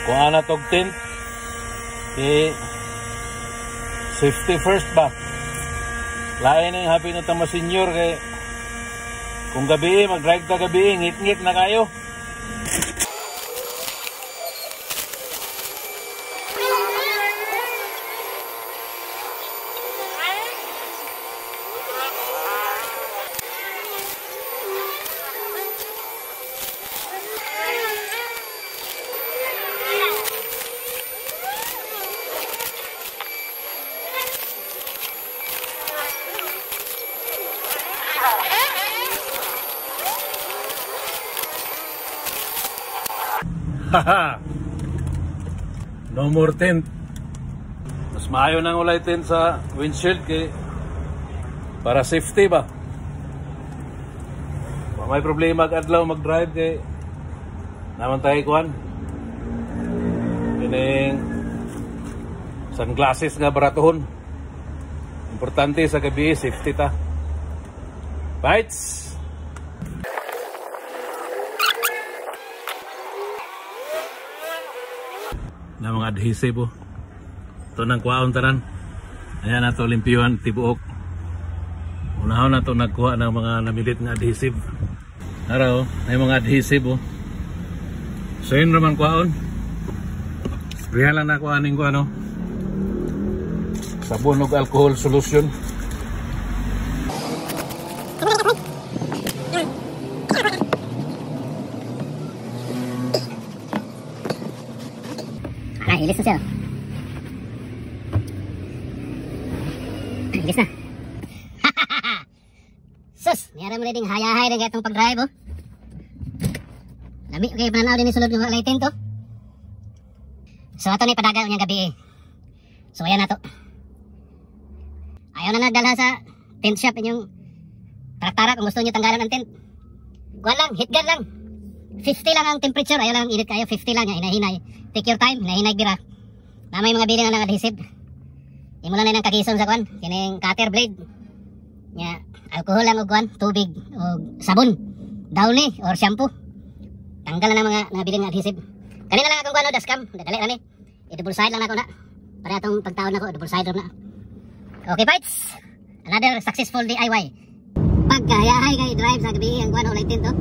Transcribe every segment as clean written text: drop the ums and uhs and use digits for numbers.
kuha na tog tent. Safety first ba? Lain na yung happy na tama senior kay kung gabi, mag-drive ka gabi, ngit-ngit na kayo. Haha, no more tent. Mas maayo nang ulay tent sa windshield kay para safety ba. May problema kadlaw mag-drive kay naman tayo kuan. Kining sunglasses nga baratohon. Importante sa gabi safety ta. Bites. Na mga adhesive ito nang kuhaon tanan. Ayan na ito limpiyuhan tibuok. Unahon na ito nagkuha ng mga namilit nga adhesive. Araw may mga adhesive so yun naman kuhaon. Sprayan lang na kuhanin ko sabon o alcohol solution. Ilis na siya. Ilis na. Sus, niyara mo na ding hayahay na itong pag-drive Lami, okay, pananaw din yung sulod ng mga lighting to. So, ito na ipadagal niyang gabi So, ayan na to. Ayaw na nagdala sa tent shop inyong tarak-tarak kung gusto nyo tanggalan ng tent. Kuhan lang, heat gun lang. 50 lang ang temperature, ayaw lang init kayo, 50 lang, hinahinay. Take your time, hinahinay bira. Na may mga bilang ng adhesive. Imo lang na ng kakison sa kuan, kining cutter blade. Nya, alcohol lang og kuan, tubig o sabon, downy or shampoo. Tanggal na mga bilang ng adhesive. Kanina lang akong kuan dashcam, dali rani. I-double side lang nako na. Para atong pagtaon nako, double side na. Okay, fights. Another successful DIY. Pagkayahay kay drive sa gabi ang kuan ulit to.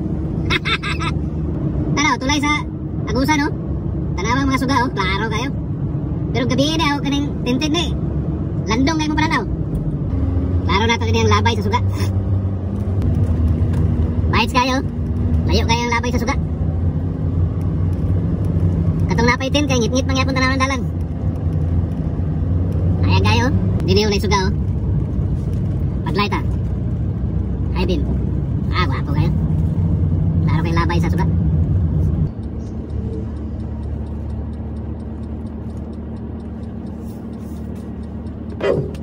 Tanaw, tulay sa agusan Tanawang mga suga klaro kayo. Pero gabi na kaning tintin ni. Landong kayo mo pananaw. Klaro na to kini ang labay sa suga. Bites kayo. Layo kayo ang labay sa suga. Katong napay tin kay ngit-ngit mangyapon tanaw ng dalan. Ayan kayo. Diniw na suga Paglight Hi bin. Wapo kayo. Klaro kayo labay sa suga. Oh.